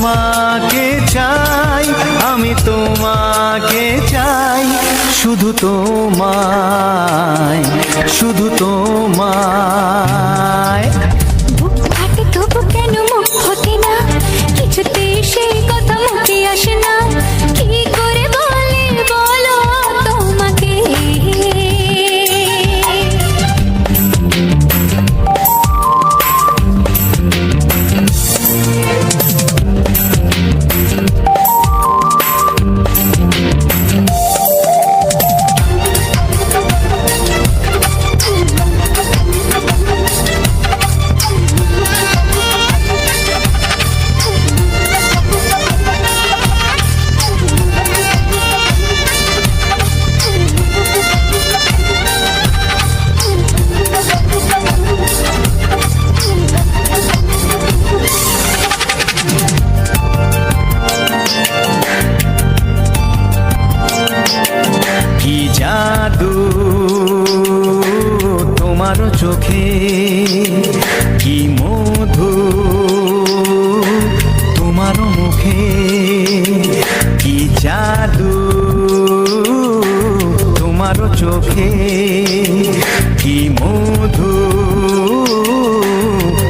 তোমাকে চাই, আমি তোমাকে চাই, শুধু তোমায়, শুধু তোমায়। বুক ফাটে তবু কেন মুখ ফোটে না, কিছুতে সেই কথা মুখে আসে না, কি করে বলে বলো তোমাকে। কি জাদু তোমার চোখে, কি মধু তোমার মুখে, কি জাদু তোমার চোখে, কি মধু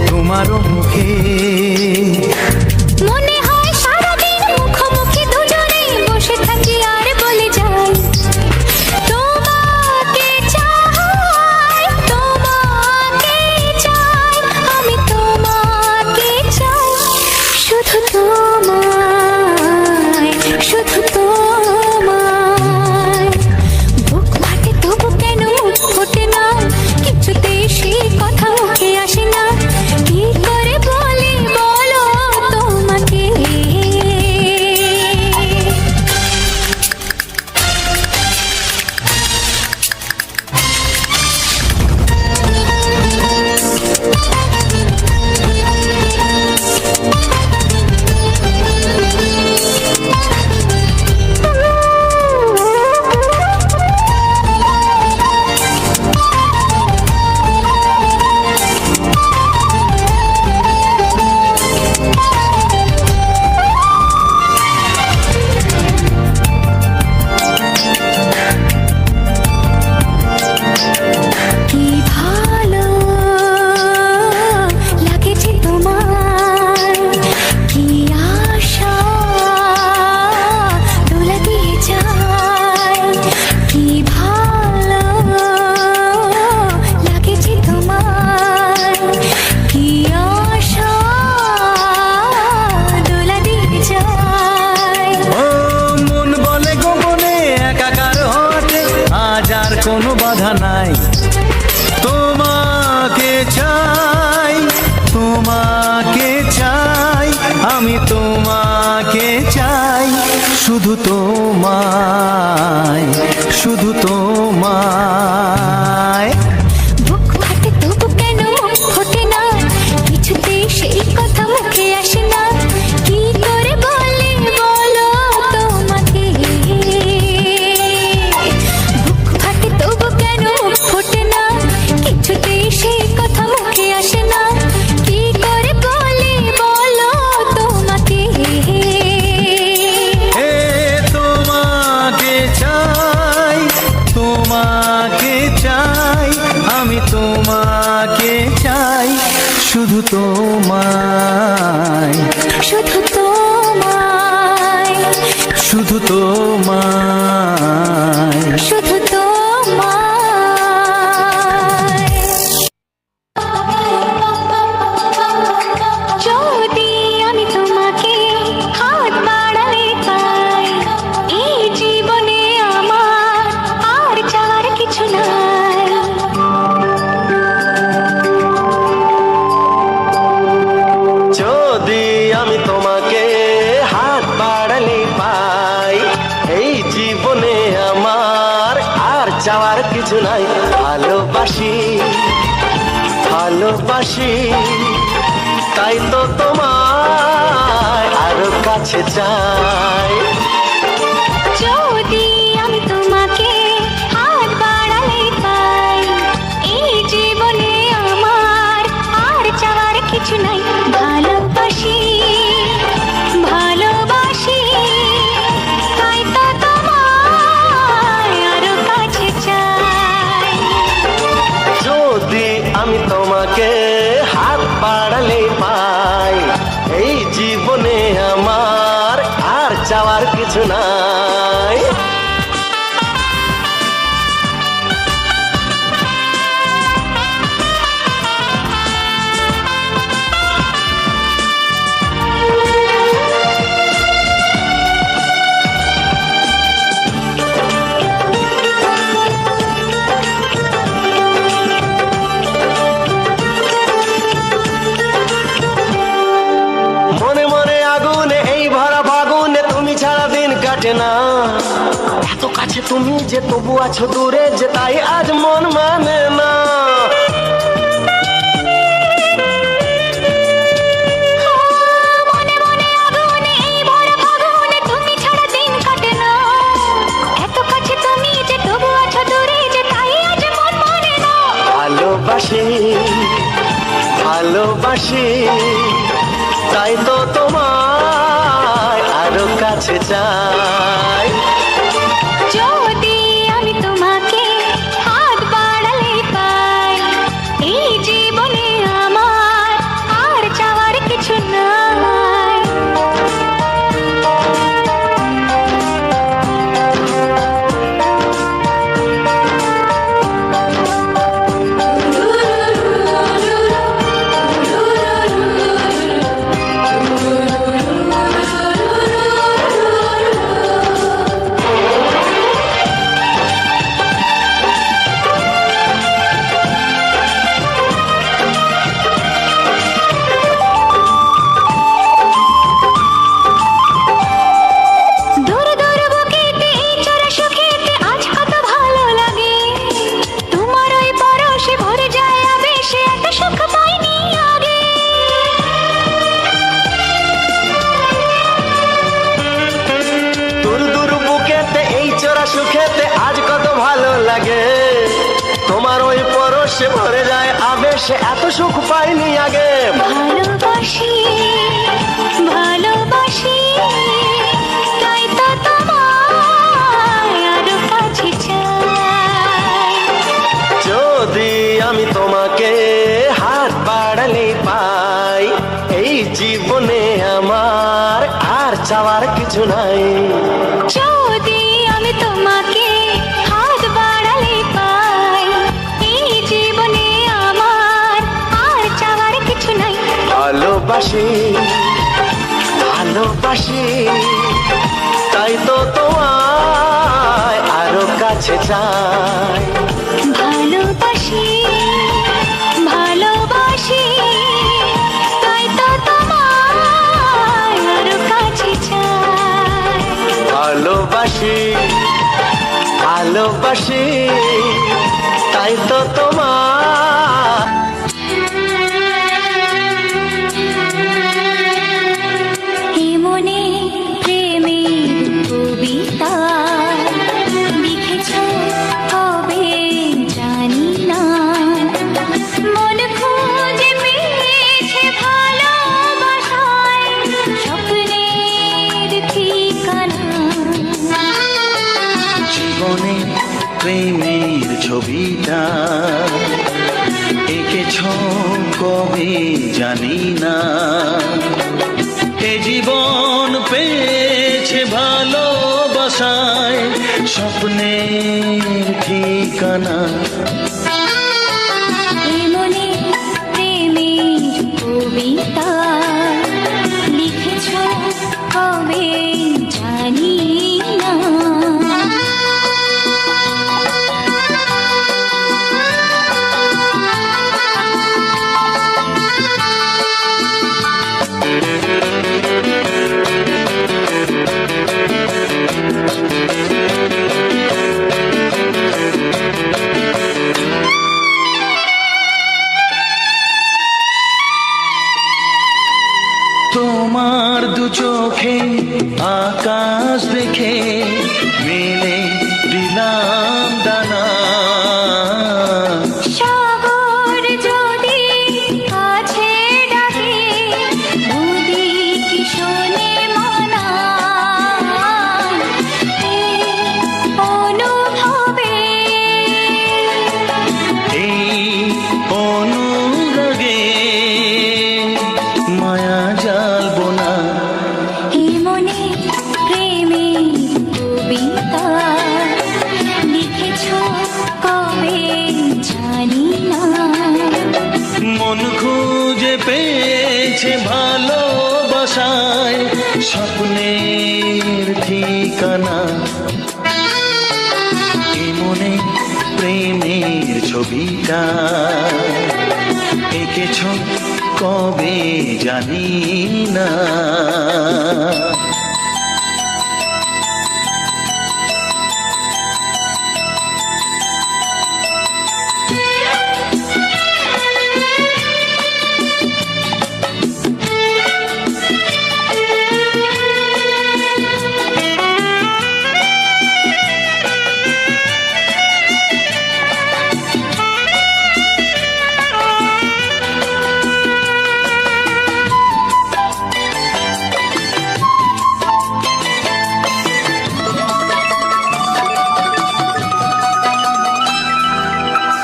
তোমার মুখে। মনে হয় সারাদিন মুখোমুখি দুজনে বসে থাকি আর বলে যাই, তোমাকে চাই, তোমাকে চাই, আমি তোমাকে চাই, শুধু তোমায়, শুধু তোমায়। বুক ফাটে তবু কেন মুখ ফোটে না, কিছুতে সেই কথা মুখে আসে না, কি করে বলি বলো তোমাকে। কি ভালো লাগেছে তোমার, কি আশা দোলা দিয়ে যায়, কি ভালো লাগেছে তোমার, কি আশা দোলা দিয়ে যায়। ও মন বলে গোপনে একাকার হতে, আজ আর কোনো বাধা নাই, তোমাকে চাই, তোমাকে চাই, আমি তোমাকে চাই, শুধু তোমায়, শুধু তোমায়। বুক ফাটে তবু কেন মুখ ফোটে না, কিছুতে সেই কথা মুখে আসে না, কি করে বলে বলো তোমাকে। বুক ফাটে তবু কেন মুখ ফোটে না, কিছুতে সেই কথা মুখে আসে না, কি করে বলে বলো তোমাকে। এ তোমাকে চাই, তোমাকে চাই, আমি তোমাকে চাই, শুধু তোমায়, শুধু তোমায়, শুধু তোমায়। শুধু তোমায়। যদি আমি তোমাকে হাত বাড়ালে পাই, এই জীবনে আমার আর চাওয়ার কিছু নাই। যদি আমি তোমাকে হাত বাড়ালে পাই, এই জীবনে আমার আর চাওয়ার কিছু নাই। ভালোবাসি, ভালোবাসি, তাই তো তোমায় আরো কাছে চাই। যদি আমি তোমাকে হাত বাড়ালে পাই, এই জীবনে আমার আর চাওয়ার কিছু নাই। ভালোবাসি, চাওয়ার কিছু নাই। মনে মনে আগুনে এই ভরা ফাগুনে তুমি ছাড়া দিন কাটে না। এত কাছে তুমি যে তবু আছো দূরে, যে তাই আজ মন মানে না। মনে মনে আগুনে এই ভরা ফাগুনে তুমি ছাড়া দিন কাটে না। এত কাছে তুমি যে তবু আছো দূরে, যে তাই আজ মন মানে না। ভালোবাসি ভালোবাসি তাই তো তোমায় আরো কাছে চাই। যদি আমি তোমাকে হাত বাড়ালে পাই, এই জীবনে আমার আর চাওয়ার কিছু নাই। দূর দূর বুকেতে এই চড়া সুখেতে আজ কত ভালো লাগে। তোমার ওই পরশে ভরে যায় আবেশে, এত সুখ পাইনি আগে। দূর দূর বুকেতে এই চোরা সুখেতে আজ কত ভালো লাগে। তোমার ওই পরশে ভরে যায় আবেশে, এত সুখ পাইনি আগে। ভালোবাসি ভালোবাসি তাই তো তোমায় আরো কাছে চাই। যদি আমি তোমাকে হাত বাড়ালে পাই, এই জীবনে আমার আর চাওয়ার কিছু নাই। যদি আমি তোমাকে হাত বাড়ালে পাই, এই জীবনে আমার আর চাওয়ার কিছু নাই। ভালোবাসি ভালোবাসি তাই তো তোমায় আরো কাছে চাই। ভালোবাসি ভালোবাসি তাই তো তোমায় আরো কাছে চাই। ভালোবাসি ভালোবাসি তাই তো তোমার। এ মনে প্রেমের কবিতা লিখেছ কবে জানি না। মন খুঁজে পেয়েছে ভালোবাসায় স্বপ্নের ঠিকানা। জীবনে প্রেমের ছবিটা এঁকেছ কবে জানি না। এ জীবন পেয়েছে ভালোবাসায় স্বপ্নের ঠিকানা। এ মনে প্রেমের কবিতা লিখেছ কবে জানি না। তোমার দু চোখে আকাশ দেখে মেলে দিলাম দানা। সাগর যদি কাছে ডাকে, নদী কি শোনে মানা। এই অনুভবে এই অনুরাগে মায়া জাল বোনা। এ মনে প্রেমের স্বপ্নের ঠিকানা এ মনে প্রেমের ছবিটা এঁকেছ কবে জানি না।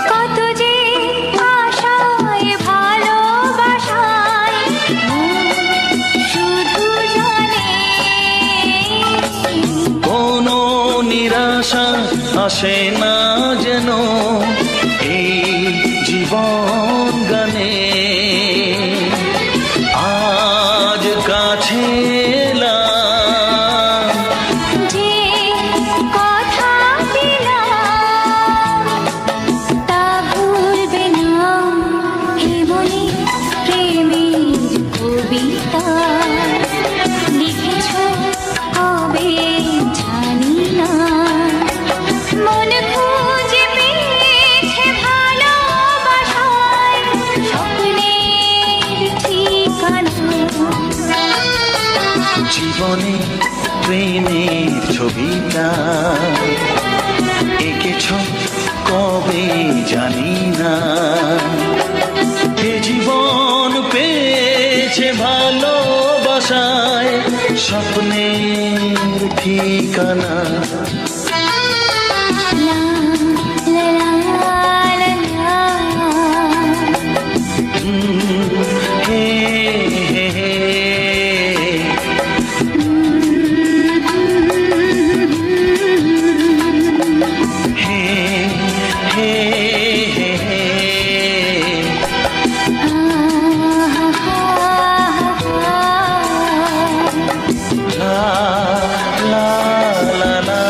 কত যে আশায় ভালোবাসায় শুধু জানে কোনো নিরাশা আসে না যেন এই জীবন গানে। আজ কাছে এলাম, যে কথা দিলাম তা ভুলবে না এ মনে প্রেমের কবিতা লিখেছ কবে জানি না। মন খুঁজে পেয়েছে ভালোবাসায় স্বপ্নের ঠিকানা। জীবনে প্রেমের ছবিটা এঁকেছ কবে জানি না। এ জীবন পেয়েছে ভালোবাসায় স্বপ্নের ঠিকানা। লা লা লা লা লা। হে হে হে হে হে হে হে। লা লা লা লা।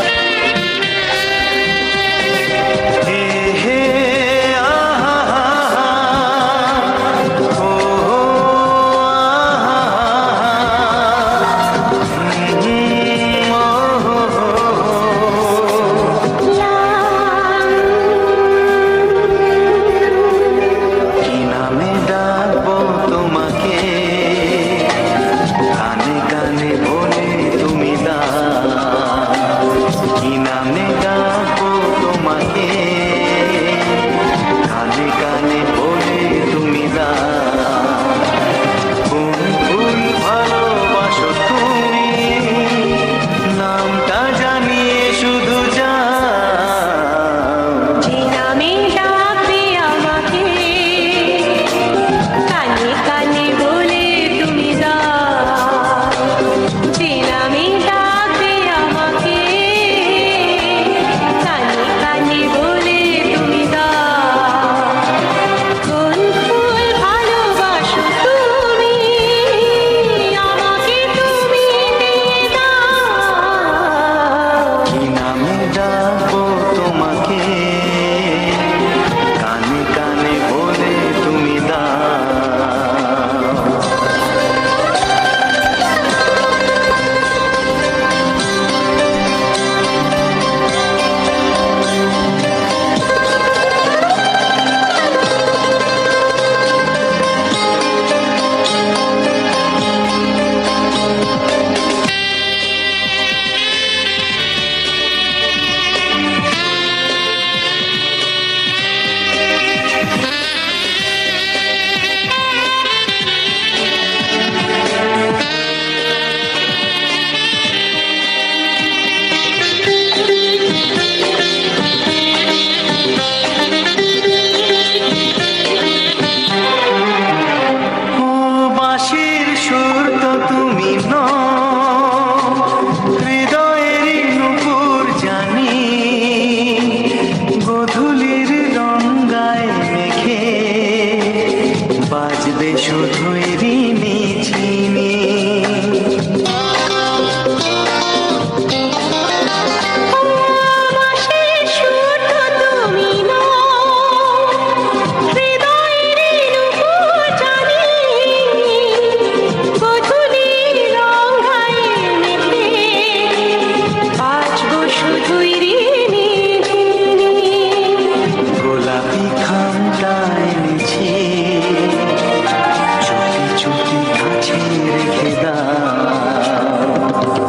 দাও।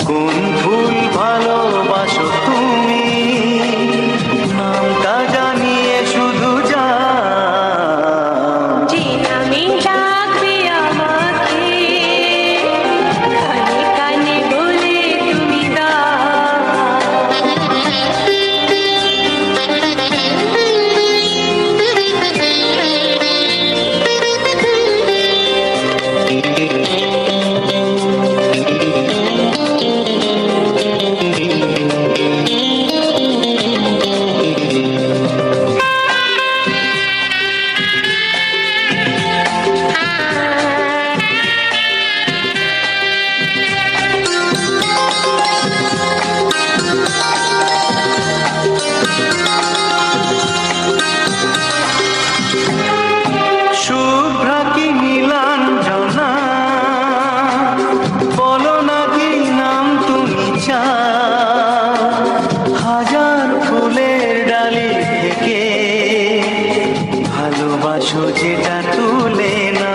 কোন ফুল ভালোবাসো তুমি, নামটা জানিয়ে শুধু যাও। যে নামে ডাকবে আমাকে, কানে কানে বলে তুমি শুভ্রা কি নীলাঞ্জনা, বলো না কি নাম তুমি চাও। হাজার ফুলের ডালি থেকে ভালোবাসো যেটা তুলে না।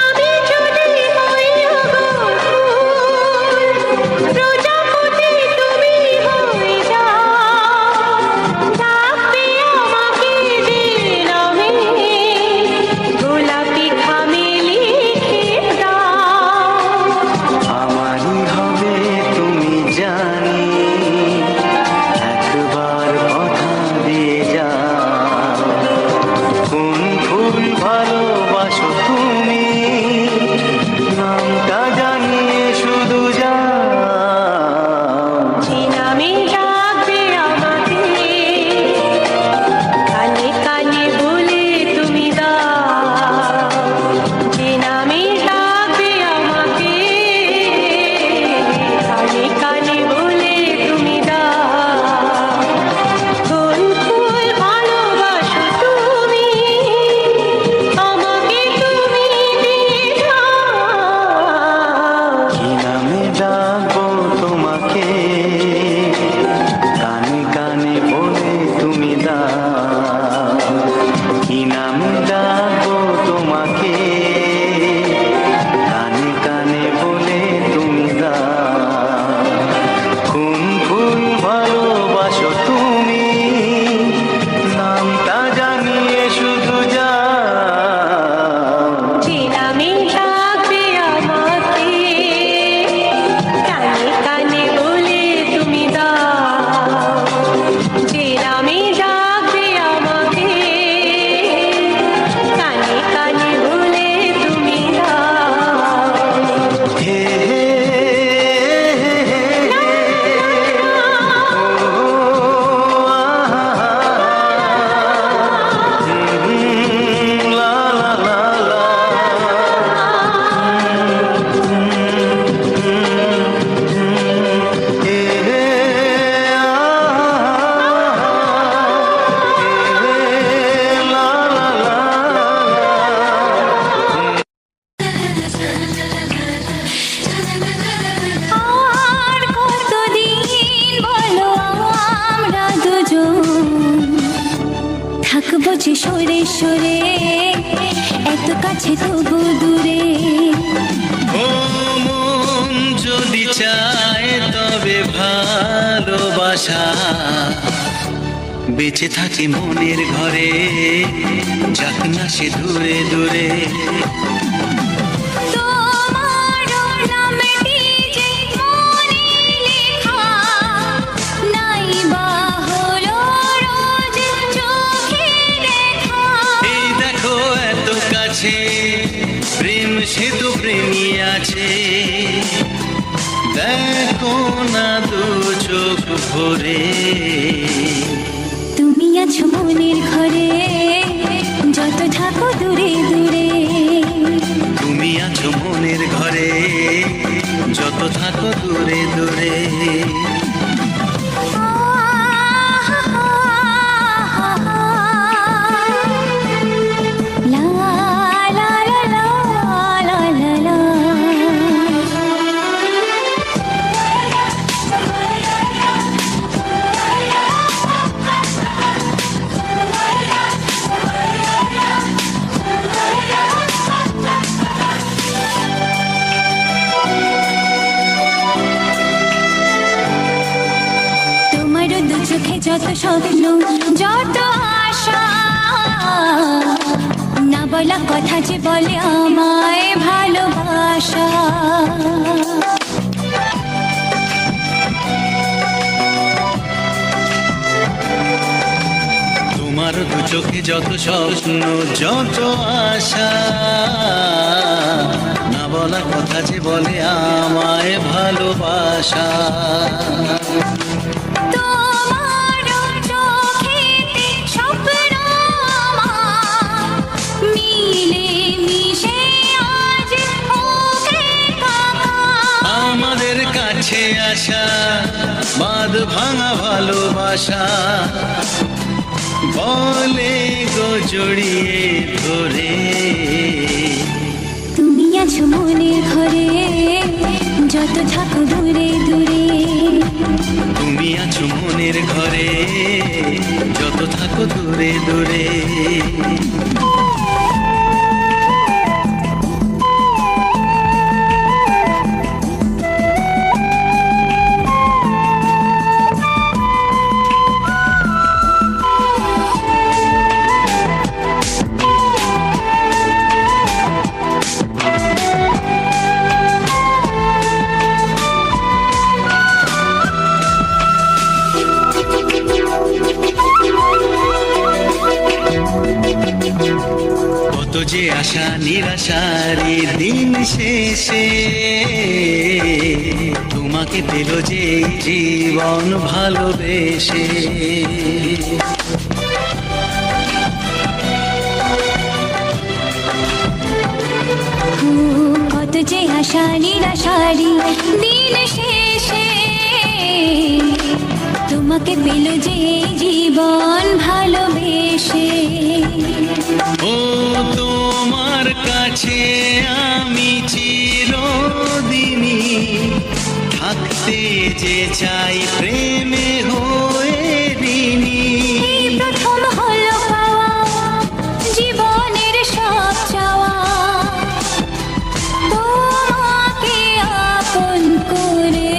আমি যদি হই প্রজাপতি তুমি হয়ে যাও, ডাকবে আমাকে যে নামে, গোলাপি খামে লিখে দাও। আমারই হবে তুমি জানি, একবার কথা দিয়ে যাও। কোন ফুল ভালোবাসো তুমি, নামটা জানিয়ে শুধু যাও। যে নামে ডাকবে আমাকে, কানে কানে বলে তুমি দাও। যে নামে ডাকবে আমাকে, কানে কানে বলে তুমি দাও। কোন ফুল ভালোবাসো তুমি, আমাকে তুমি দিয়ে যাও। কি নামে ডাকবো তোমাকে, কানে কানে বলে তুমি দাও। কি নামে ডাকবো তোমাকে, কানে কানে বলে তুমি দাও। কোন ফুল ভালোবাসো তুমি, নামটা জানিয়ে শুধু যাও। যে নামে ডাকবে আমাকে, কানে কানে বলে তুমি দাও। যে নামে ডাকবে আমাকে, কানে কানে বলে তুমি দাও। হে হে লা লা লা লা। আর কতদিন বলো আমরা দুজন থাকবো যে সরে সরে, এত কাছে তবু দূরে। ও মন যদি চায় তবে ভালোবাসা বেঁচে থাকে মনের ঘরে, যাক না সে দূরে দূরে। তোমারও নামটি যে মনে লেখা, নাই বা হলো রোজ চোখে দেখা। এই দেখো এত কাছে, প্রেম সে তো প্রেমী আছে। দেখো না দু চোখ ভরে, তুমি আছো মনের ঘরে, যত থাকো দূরে দূরে। তুমি আছো মনের ঘরে, যত থাকো দূরে দূরে। লা লা লা লা লা লা লা। স্বপ্ন যত আশা না বলা কথা যে বলে আমায় ভালোবাসা তোমার দু চোখে যত স্বপ্ন যত আশা না বলা কথা যে বলে আমায় ভালোবাসা তোমার চোখেতে স্বপ্ন আমার মিলে মিশে আজ ওকে আমাদের কাছে আসা বাঁধ ভাঙা ভালোবাসা বলে গো জড়িয়ে ধরে তুমি আছো মনের ঘরে যত থাকো দূরে দূরে তুমি আছো মনের ঘরে যত থাকো দূরে দূরে কত যে আশা নিরাশারি দিন শেষে তোমাকে পেল যে জীবন ভালোবেসে কত যে আশা নিরাশারি দিন শেষে তোমাকে পেল যে জীবন ভালোবেসে ও তোমার কাছে আমি চিরদিনই থাকতে যে চাই প্রেমে হয়ে ঋণী এই প্রথম হলো পাওয়া জীবনের সব চাওয়া তোমাকে আপন করে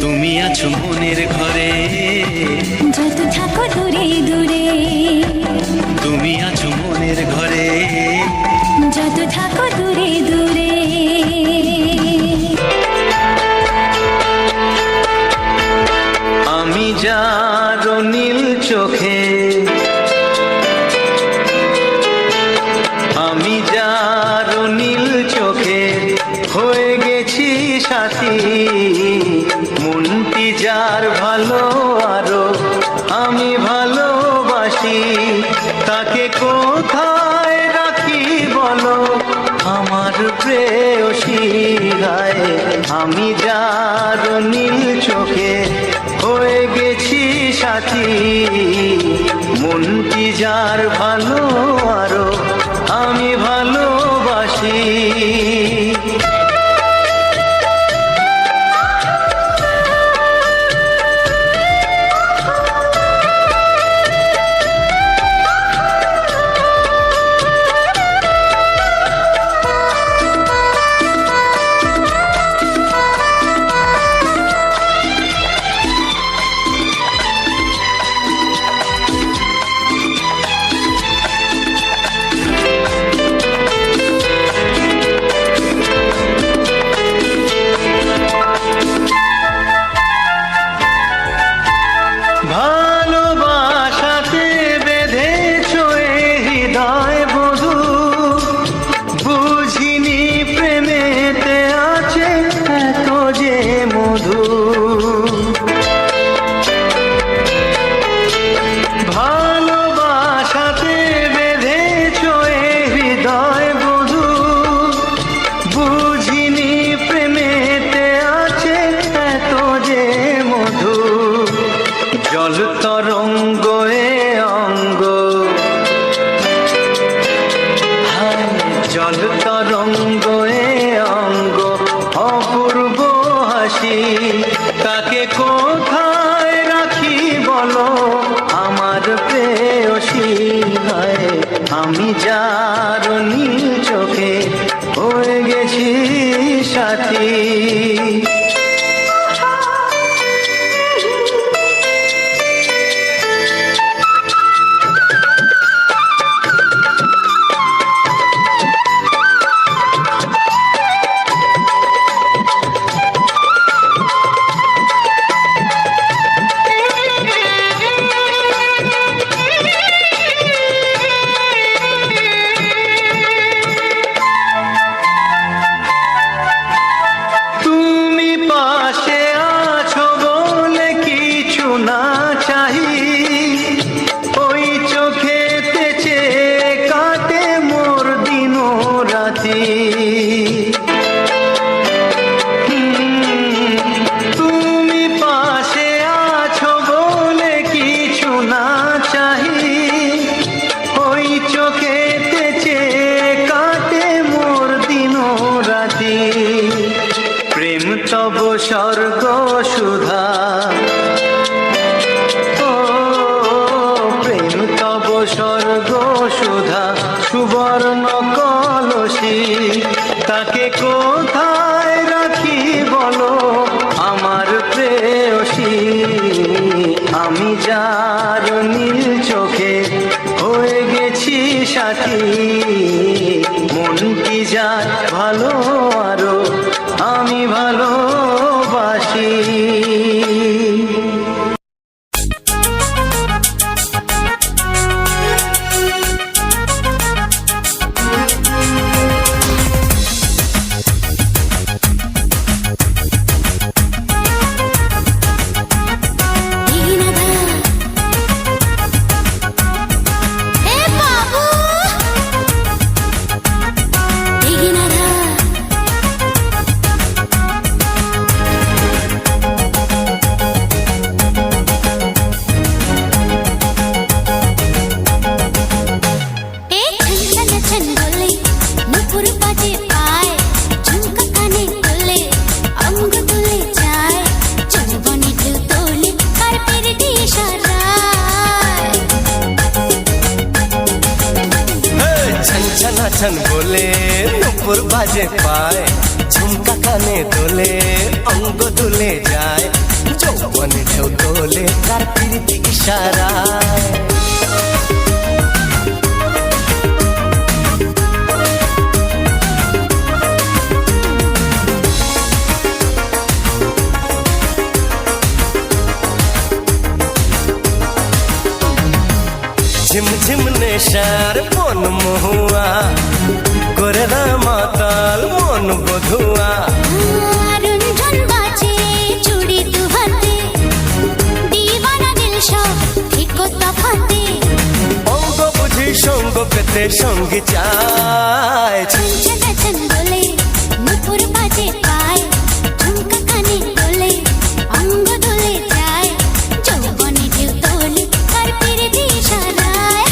তুমি আছো মনের ঘরে যত থাকো দূরে দূরে তুমি আছো মনের ঘরে যত থাকো দূরে দূরে আমি যার নীল চোখে আমি যার নীল চোখে হয়ে গেছি সাথী মনটি যার ভালো আরো আমি ভালোবাসি তাকে কোথায় রাখি বলো আমার প্রেয়সী গায়ে আমি যার নীল চোখে হয়ে গেছি সাথী মনটি যার ভালো আরো আমি ভালোবাসি ভালোবাসাতে বেঁধেছ এ হৃদয় বধূ বুঝিনি প্রেমেতে আছে এত যে মধু ভালোবাসাতে বেঁধেছ এ হৃদয় বধূ বুঝিনি প্রেমেতে আছে এত যে মধু জল তরঙ্গ এ অঙ্গ হায় জল তরঙ্গ এ অঙ্গ অপূর্ব হাসি তাকে কোথায় রাখি বলো আমার প্রেয়সী হয় আমি যার নীল চোখে হয়ে গেছি সাথী সুধা সুবর্ণ কলসি, তাকে কোথায় রাখি বলো আমার প্রেয়সী। আমি যার নীল চোখে হয়ে গেছি সাথী, মন কি যায় ভালো আরো আমি ভালোবাসি। छन बोले नुपुर बाजे पाए, झुमका काने दोले अंग दुले जाए, যৌবন ঢেউ তোলে কার প্রীতি ইশারায়। ঝিমঝিম নেশার মন মহুয়া করে না মাতাল মন বধুয়া। রঞ্জন বাজে চুড়ি দু হাতে, দিওয়ানা দিল সব ঠিক তফাতে। অঙ্গ বুঝি সঙ্গ পেতে সঙ্গী চায়। ছন ছন বলে নুপুর বাজে পায়, ঝুমকা কানে দোলে অঙ্গ দোলে যায়, যৌবনে ঢেউ তোলে কার প্রীতি ইশারায়।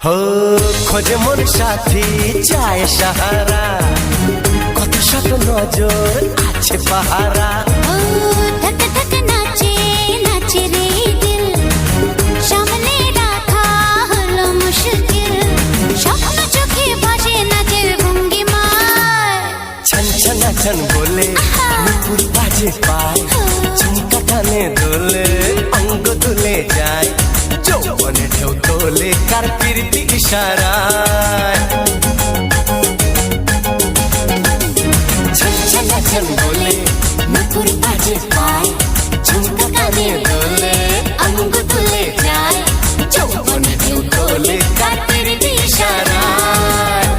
हो খোঁজে মন সাথী চায় সাহারা, কত শত নজর আছে পাহারা। ও ধক ধক নাচে নাচে রে দিল, সামনে রাখা হলো মুশকিল, স্বপ্ন চোখে ভাসে নাচের ভঙ্গিমায়। ছন ছন ছন বলে নুপুর বাজে পায়, ঝুমকা কানে দোলে অঙ্গ দুলে যায়, যৌবনে ঢেউ তোলে কার প্রীতি ইশারায়। ছন ছন ছন বলে নুপুর বাজে পায়, ঝুমকা কানে দোলে অঙ্গ দুলে যায়, যৌবনে ঢেউ তোলে কার প্রীতি ইশারায়।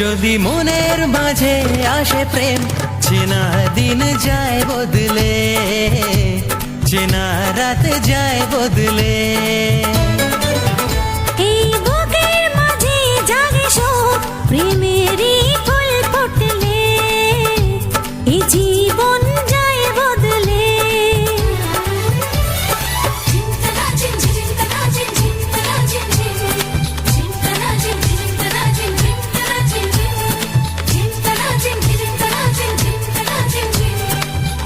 যদি মনের মাঝে আসে প্রেম, চেনা দিন যায় বদলে, চেনা রাত যায় বদলে। এই বুকের মাঝে জাগে শোক, প্রেমেরই ফুল ফুটলে, এই জীবন যায় বদলে।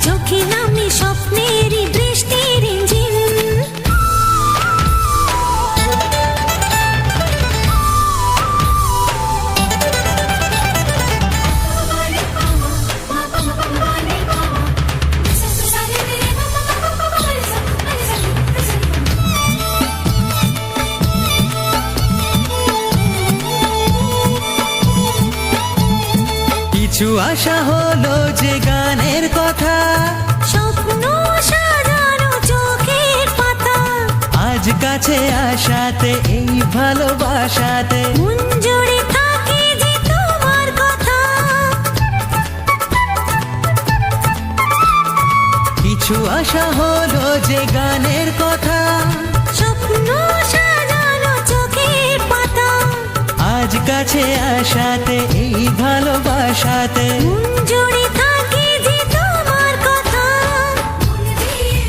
চোখে নাম কিছু আশা হলো যে গানের কথা, স্বপ্ন সাজানো চোখের পাতা, আজ কাছে আসাতে এই ভালোবাসাতে মন জুড়ে থাকে যে তোমার কথা। কিছু আশা হলো যে গানের কথা, স্বপ্ন সাজানো চোখের পাতা, আজ কাছে আসাতে এই ভালোবাসাতে মন জুড়ে থাকে যে তোমার কথা। মন দিয়ে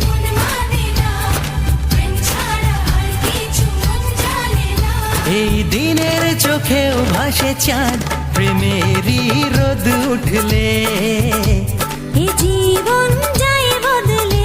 মন মানে না, প্রেম ছাড়া আর কিছু মন জানে না। এই দিনের চোখেও ভাসে চাঁদ, প্রেমেরই রোদ উঠলে এ জীবন যায় বদলে।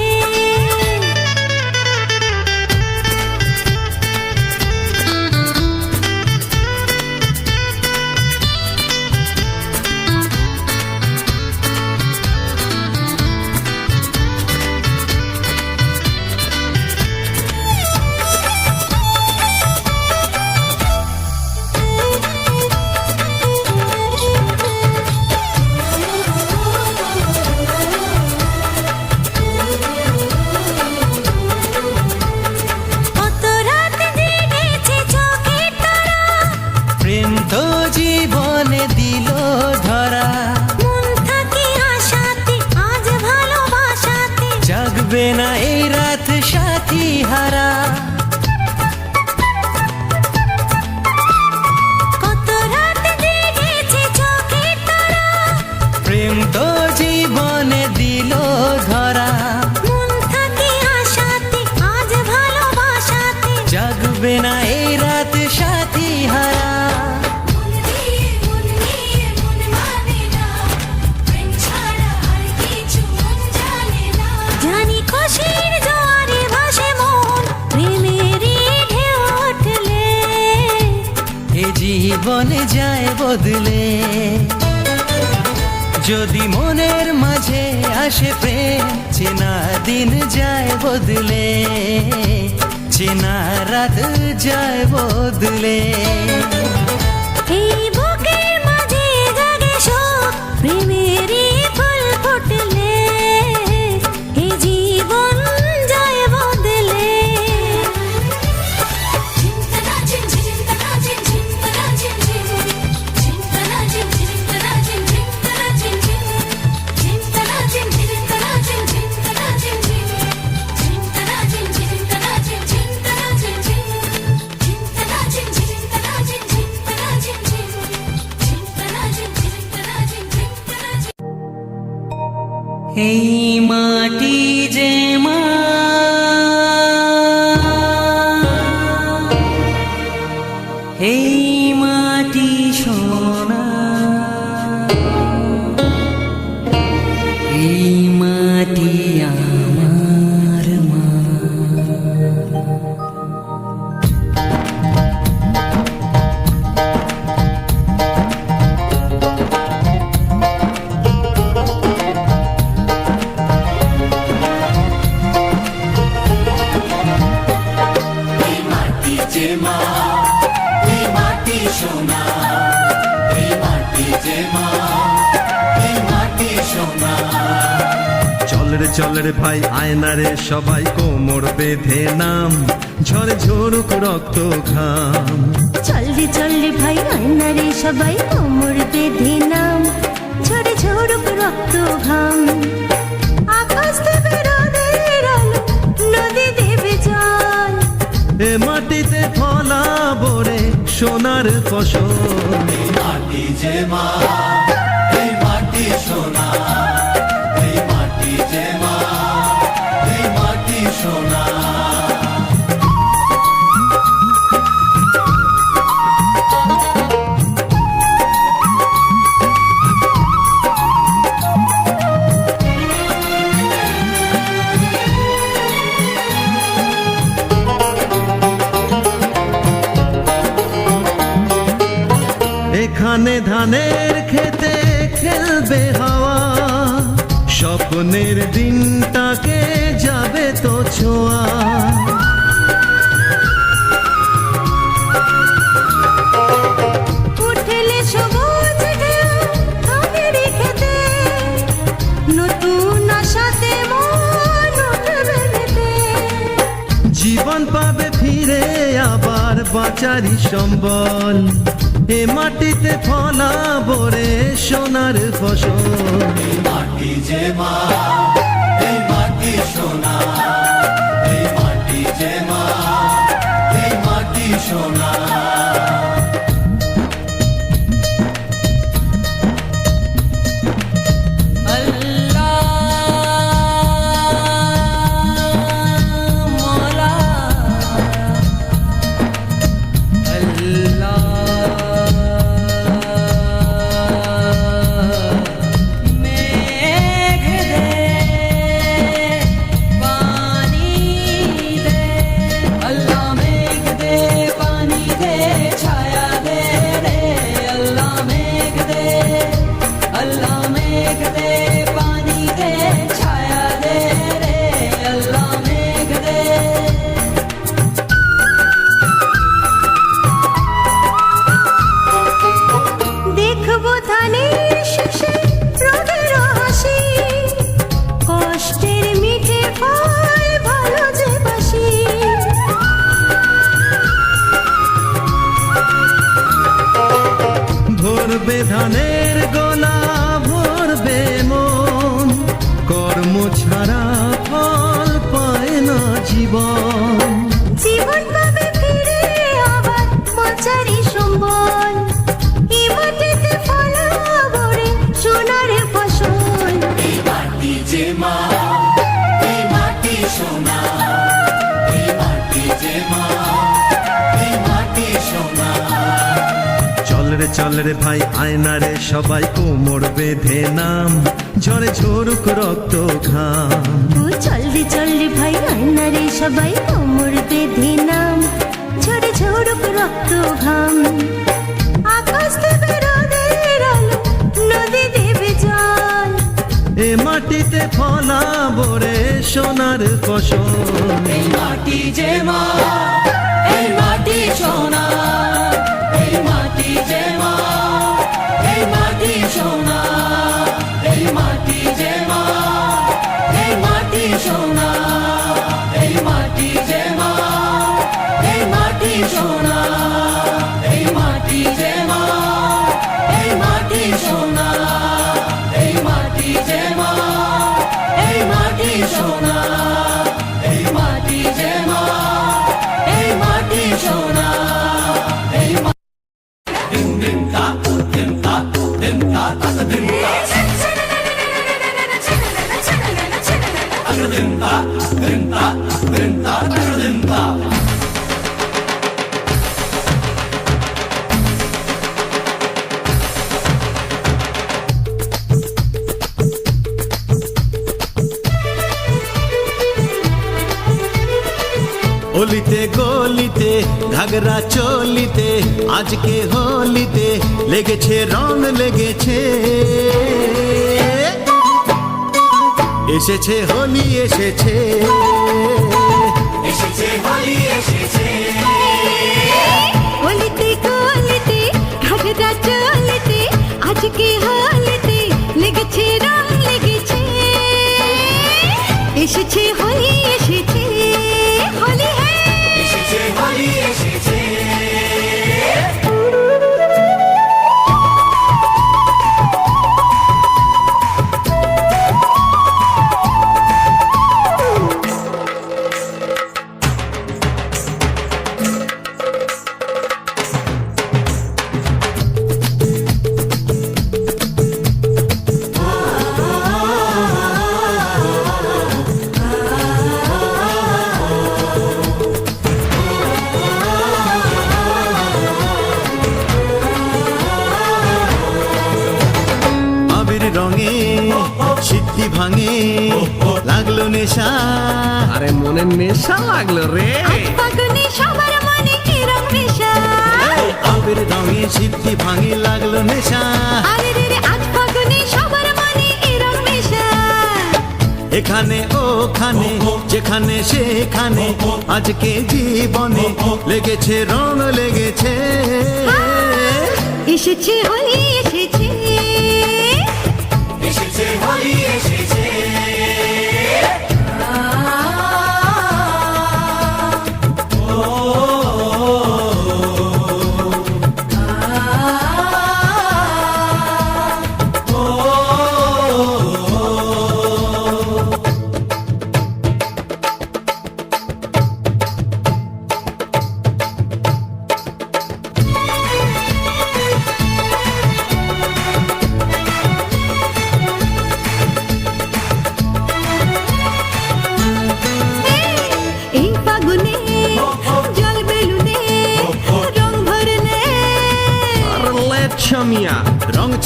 কত রাত জেগেছে চোখের তারা, প্রেম তো জীবনে দিল ধরা, মন থাকে আশাতে আজ ভালোবাসাতে। জাগবে না এই রাত সাথী হারা। কত রাত জেগেছে চোখের তারা, প্রেম তো জীবনে দিল ধরা, মন থাকে আশাতে আজ ভালোবাসাতে। জাগবে না এই রাত সাথী হারা। মন দিয়ে মন মানে না, প্রেম ছাড়া আর কিছু মন জানে না। জানি খুশির জোয়ারে ভাসে মন, প্রেমেরই ঢেউ উঠলে এ জীবনে যায় বদলে। যদি মনের মাঝে আসে প্রেম, চেনা দিন যায় বদলে, চেনা রাত যায় বদলে। এই বুকের মাঝে জাগে শোক, প্রেমেরই ফুল ফুটলে এ জীবন যায় বদলে। এই মাটি যে মা, এই মাটি সোনা, এই মাটি আমার মা। চল রে ভাই আয়না রে সবাই কোমর বেঁধে নাম, ঝরে ঝরুক রক্ত ঘাম। চল রে ভাই আয়না রে সবাই কোমর বেঁধে নাম, ঝরে ঝরুক রক্ত ঘাম। আকাশ দেবে রোদের আলো, নদী দেবে জল, এ মাটিতে ফলাবো রে সোনার ফসল। এই মাটি যে মা, এই মাটি সোনা, এই মাটি যে মা, এই মাটি সোনা। এখানে ধানের খেতে খেলবে হাওয়া, স্বপ্নের দিনটাকে যাবে তো ছোঁয়া। উঠলে সবুজ ঢেউ পাবে ফিরে আবার বাঁচারি সম্বল, এ মাটিতে ফলাবো রে সোনার ফসল। মাটি যে মা, এই মাটি সোনা, এই মাটি যে মা, এই মাটি সোনা। দেখবো ধানের শেষে রোদের হাসি, কষ্টের মিঠে ফল ভালো যে বাসি। ধরবে ধানের গোলা ভরবে মন, কর্ম ছাড়া ফল পায় না জীবন। জীবন পাবে ফিরে আবার বাঁচারি সম্বল, এ মাটিতে ফলাবো রে সোনার ফসল। এই মাটি যে মা, এই মাটি সোনা, এই মাটি যে মা, এই মাটি সোনা। চল রে ভাই আয়না রে সবাই কোমর বেঁধে নাম, ঝরে ঝরুক রক্ত ঘাম। ও চল রে ভাই আয়না রে সবাই কোমর বেঁধে নাম, ঝরে ঝরুক রক্ত ঘাম। আকাশ দেবে রোদের আলো, নদী দেবে জল, এ মাটিতে ফলাবো রে সোনার ফসল। এই মাটি যে মা, এই মাটি সোনা, এই মাটি যে মা, এই মাটি সোনা, এই মাটি যে মা, এই মাটি সোনা, এই মাটি যে মা, এই মাটি সোনা, এই মাটি যে মা, এই মাটি সোনা, এই মাটি যে মা, এই মাটি সোনা, এই মাটি যে মা, এই মাটি সোনা, এই মা। দিন দিন তা, দিন তা, দিন তা, তাতা দিন তা, তাতা দিন তা, দিন তা, দিন তা, তাতা দিন তা। অলিতে গলিতে ঘাগরা চলিতে আজকে হোলিতে লেগেছে রং লেগেছে, এসেছে হোলি এসেছে, এসেছে হোলি এসেছে, অলিতে গলিতে ঘাগরা চলিতে আজকে হোলিতে লেগেছে রং লেগেছে, এসেছে হোলি এসেছে, হোলি হ্যাঁ এসেছে হোলি এসেছে। রঙে সিদ্ধি ভাঙে লাগলো নেশা, আরে মনের নেশা লাগলো রে। ফাগুনে সবার মনে কি রং মেশা, আবির রঙে সিদ্ধি ভাঙে লাগলো নেশা, আরে রে আজ ফাগুনে সবার মনে কি রং মেশা। এখানে ওখানে যেখানে সেখানে আজকে জীবনে লেগেছে রং লেগেছে, এসেছে হোলি এসেছে, এসেছে হোলি এসেছে।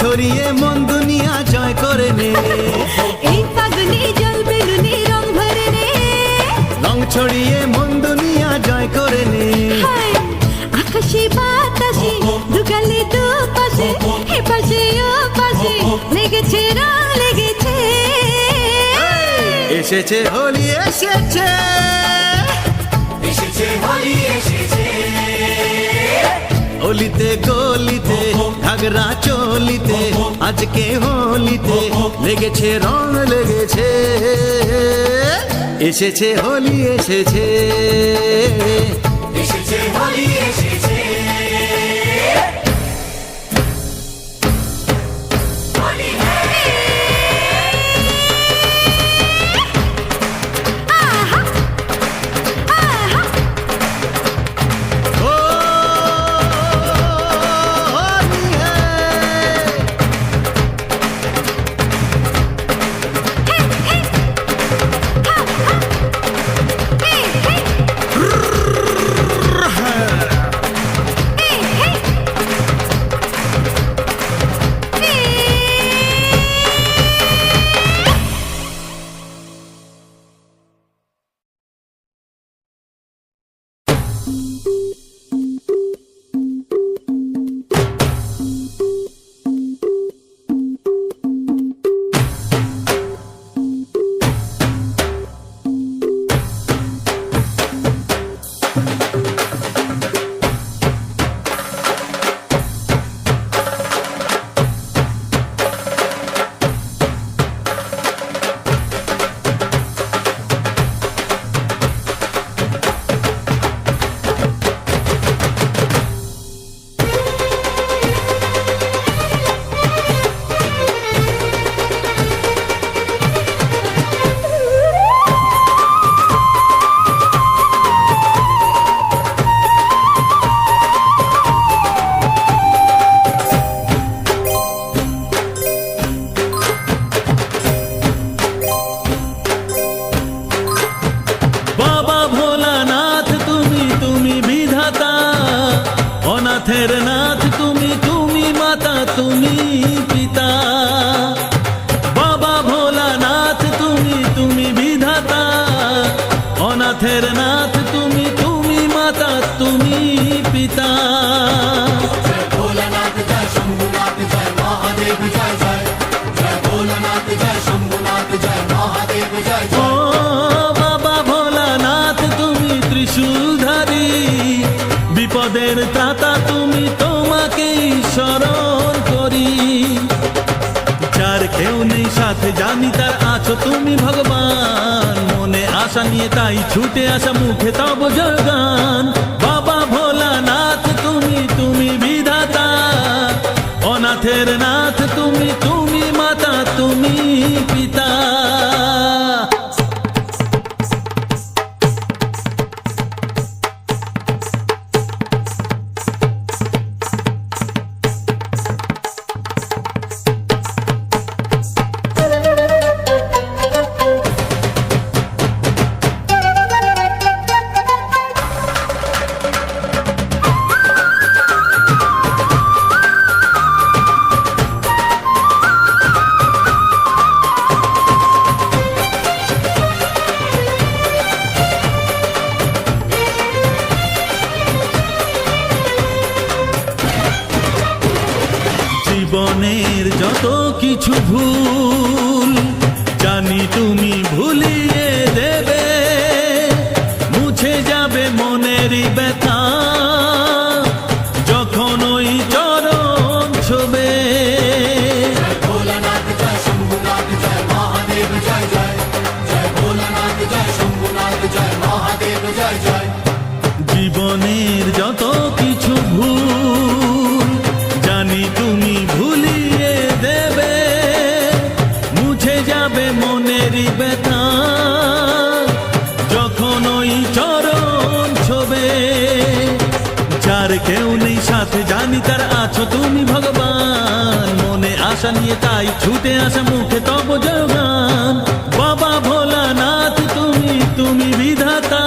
ছড়িয়ে মন দুনিয়া জয় করে নে, এই ফাগুনে জল বেলুনে রং ভরে নে, রং ছড়িয়ে মন দুনিয়া জয় করে নে। হায় আকাশে বাতাসে দুগালে দুপাশে এপাশে ওপাশে লেগেছে রং লেগেছে। এসেছে হোলি এসেছে, এসেছে হোলি এসেছে, অলিতে গলিতে ঘাগরা চলিতে আজকে হোলিতে লেগেছে রং লেগেছে। এসেছে হোলি এসেছে, এসেছে হোলি এসেছে। হোলি আহা আহা ও হোলি হ্যায়। বাবা ভোলানাথ তুমি তুমি বিধাতা, অনাথের নাথ তুমি তুমি মাতা তুমি পিতা। বাবা ভোলানাথ তুমি তুমি বিধাতা, অনাথের নাথ তুমি তুমি মাতা তুমি পিতা। ভোলানাথ জয় শম্ভুনাথ জয় মহাদেব জয় জয়, জয় ভোলানাথ জয় শম্ভুনাথ জয় মহাদেব জয় ও জয়। বাবা ভোলানাথ তুমি ত্রিশূলধারী, বিপদের ত্রাতা তুমি তোমাকেই স্মরণ করি। যার কেউ নেই সাথে জানি তার আছো তুমি ভগবান, মনে আশা নিয়ে তাই ছুটে আসা মুখে তব জয়গান। বাবা ভোলানাথ তুমি তুমি বিধাতা, অনাথের নাথ তুমি তুমি মাতা তুমি পিতা। জীবনের যত কিছু ভুল জানি তুমি ভুলিয়ে দেবে, মুছে যাবে মনেরই ব্যথা যখন ওই চরণ ছবে। ভোলানাথ জয় শম্ভুনাথ জয় মহাদেব জয় জয়, জয় ভোলানাথ জয় শম্ভুনাথ জয় মহাদেব জয় জয়। জীবনের যত কিছু ভুল জানি তুমি ভুলিয়ে দেবে, মুছে যাবে মনেরই ব্যথা যখন ওই চরণ ছবে। যার কেউ নেই সাথে জানি তার আছো তুমি ভগবান, মনে আশা নিয়ে তাই ছুটে আসা মুখে তব জয়গান। বাবা ভোলানাথ তুমি তুমি বিধাতা,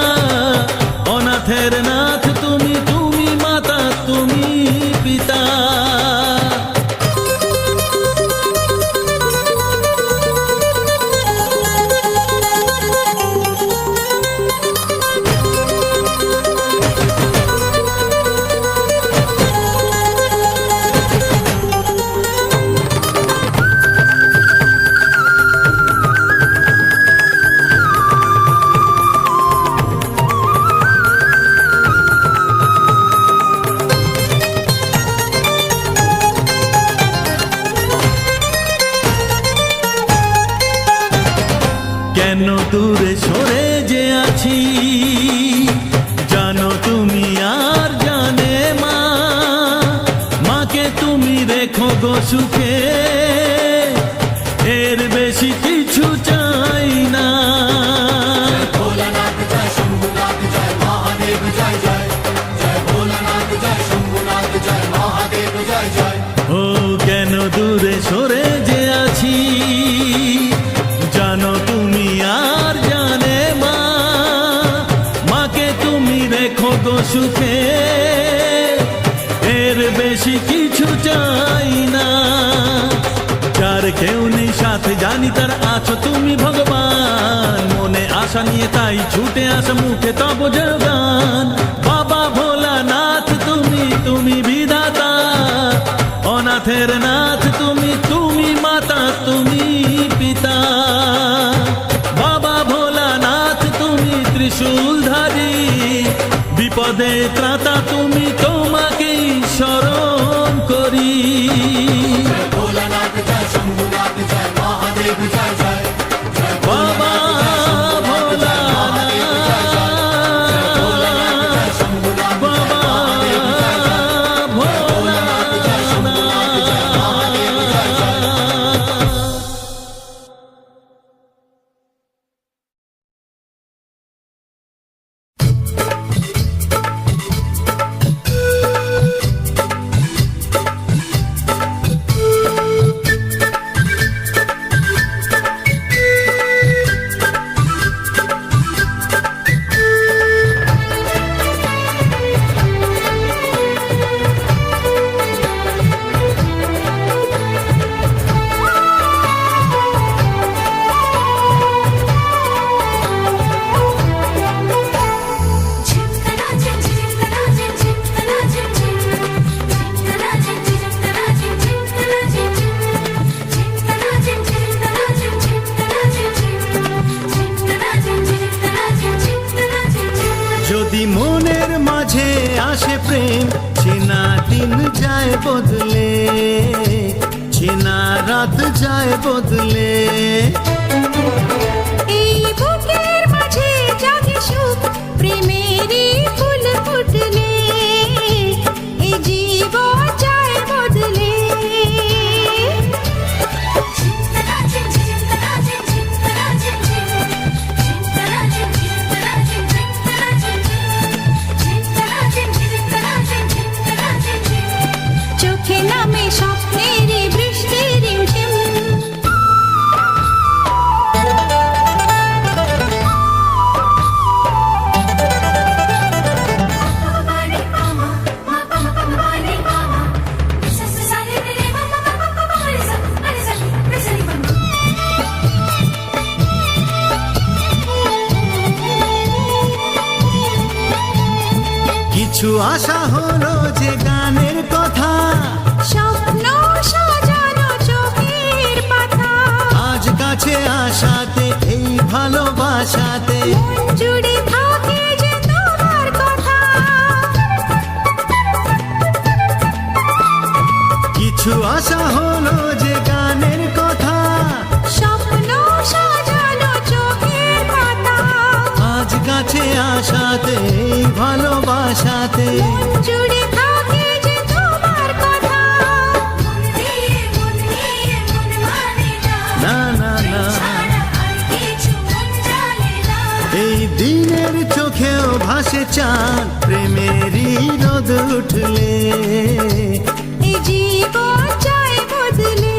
অনাথের নাথ তুমি তুমি মাতা তুমি পিতা। কেন দূরে সরে যে আছি জানো তুমি আর জানে মা, মাকে তুমি রেখো গো সুখে, এর বেশি কিছু চাই না। ও কেন দূরে সরে যে আছি জানো তুমি আর জানে মা, মাকে তুমি রেখো গো সুখে, এর বেশি কিছু চাই না। যার কেউ নেই সাথে জানি তার আছো তুমি ভগবান, মনে আশা নিয়ে তাই ছুটে আসা মুখে তব জয়গান। বাবা ভোলানাথ তুমি, তুমি বিধাতা, অনাথের নাথ তুমি, তুমি মাতা তুমি পিতা। বাবা ভোলানাথ তুমি ত্রিশূলধারী, বিপদে ত্রাতা তুমি, তোমাকেই স্মরণ করি। বাবা যদি মনের মাঝে আসে প্রেম, চেনা দিন যায় বদলে, চেনা রাত যায় বদলে। এই বুকের মাঝে জাগে সুখ, প্রেমেরই ফুল ফুটলে, এই জীবন যায় বদলে। চোখে নামে স্বপ্নের বৃষ্টি রিমঝিম, কিছু আশা হলো যে গানের কথা, স্বপ্ন সাজানো চোখের পাতা, আজ কাছে আসাতে এই ভালোবাসাতে মন জুড়ে থাকে যে তোমার কথা। কিছু আশা হলো যে গানের কথা, স্বপ্ন সাজানো চোখের পাতা, আজ কাছে আসাতে এই ভালোবাসাতে মন জুড়ে থাকে যে তোমার কথা। না না না, এই দিনের চোখেও ভাসে চাঁদ, প্রেমেরই রোদ উঠলে, এই জীবন যায় বদলে।